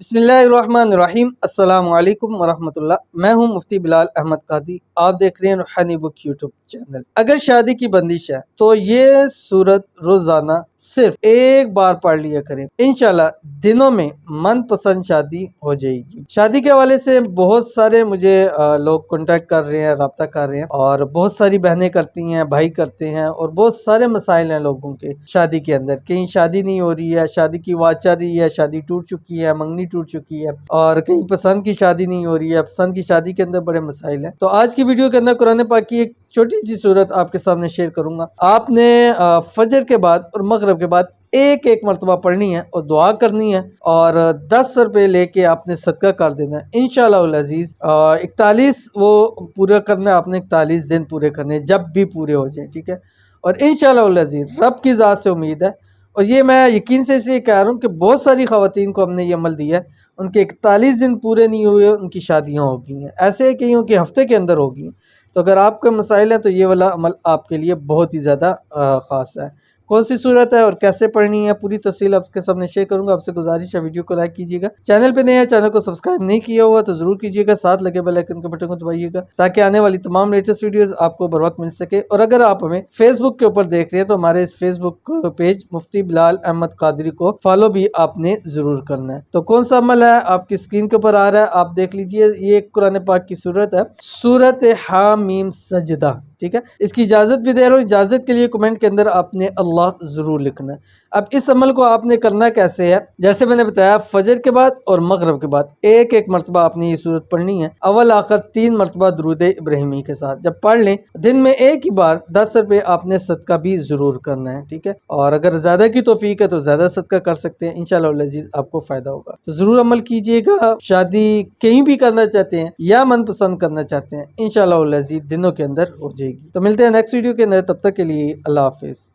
बिस्मिल्लाहिर्रहमानिर्रहीम। अस्सलाम वालेकुम वरहमतुल्लाह। मैं हूं मुफ्ती बिलाल अहमद कादी। आप देख रहे हैं रूहानी बुक यूट्यूब चैनल। अगर शादी की बंदिश है तो ये सूरत रोजाना सिर्फ एक बार पढ़ लिया करें, इंशाल्लाह दिनों में मनपसंद शादी हो जाएगी। शादी के हवाले से बहुत सारे मुझे लोग कांटेक्ट कर रहे हैं, रब्ता कर रहे हैं, और बहुत सारी बहनें करती हैं, भाई करते हैं, और बहुत सारे मसाइल हैं लोगों के शादी के अंदर। कहीं शादी नहीं हो रही है, शादी की आवाज चल रही है, शादी टूट चुकी है, मंगनी टूट चुकी है, और कहीं पसंद की शादी नहीं हो रही है। पसंद की शादी के अंदर बड़े मसाइल हैं। तो आज की वीडियो के अंदर कुरान पाक की एक छोटी सी सूरत आपके सामने शेयर करूंगा। आपने फजर के बाद और मगरिब के बाद एक एक मरतबा पढ़नी है और दुआ करनी है, और 10 रुपए लेके आपने सदका कर देना है इंशाअल्लाह अजीज। 41 वो पूरा करना है आपने, 41 दिन पूरे करने, जब भी पूरे हो जाए, ठीक है। और इंशाअल्लाह अजीज रब की ज़ात से उम्मीद है, और ये मैं यकीन से इसलिए कह रहा हूँ कि बहुत सारी ख़वातीन को हमने ये अमल दिया है, उनके 41 दिन पूरे नहीं हुए, उनकी शादियाँ हो गई हैं। ऐसे कईयों के हफ्ते के अंदर हो गई। तो अगर आपके मसाइल हैं तो ये वाला अमल आपके लिए बहुत ही ज़्यादा ख़ास है। कौन सी सूरत है और कैसे पढ़नी है, पूरी तफसील आपके सामने शेयर करूंगा। आपसे गुजारिश है वीडियो को लाइक कीजिएगा, चैनल पे नए हैं, चैनल को सब्सक्राइब नहीं किया हुआ तो जरूर कीजिएगा, साथ लगे बेल आइकन के बटन को दबाइएगा ताकि आने वाली तमाम लेटेस्ट वीडियोस आपको बर वक्त मिल सके। और अगर आप हमें फेसबुक के ऊपर देख रहे हैं तो हमारे इस फेसबुक पेज मुफ्ती बिलाल अहमद कादरी को फॉलो भी आपने जरूर करना है। तो कौन सा अमल है आपकी स्क्रीन के ऊपर आ रहा है, आप देख लीजिए। ये कुरान पाक की सूरत है, सूरत हामीम सजदा, ठीक है। इसकी इजाजत भी दे रहा हूँ, इजाजत के लिए कमेंट के अंदर आपने अल्लाह जरूर लिखना है। अब इस अमल को आपने करना कैसे है, जैसे मैंने बताया फजर के बाद और मगरिब के बाद एक एक मरतबा आपने ये सूरत पढ़नी है, अव्वल आखिर 3 मरतबा दुरूद इब्राहिमी के साथ। जब पढ़ लें दिन में एक ही बार 10 रुपए आपने सदका भी जरूर करना है, ठीक है। और अगर ज्यादा की तौफीक है तो ज्यादा सदका कर सकते हैं, इंशाअल्लाह अज़ीज़ आपको फायदा होगा। तो जरूर अमल कीजिएगा। शादी कहीं भी करना चाहते हैं या मनपसंद करना चाहते हैं, इंशाअल्लाह अज़ीज़ दिनों के अंदर हो जाएगी। तो मिलते हैं नेक्स्ट वीडियो के अंदर, तब तक के लिए अल्लाह हाफिज।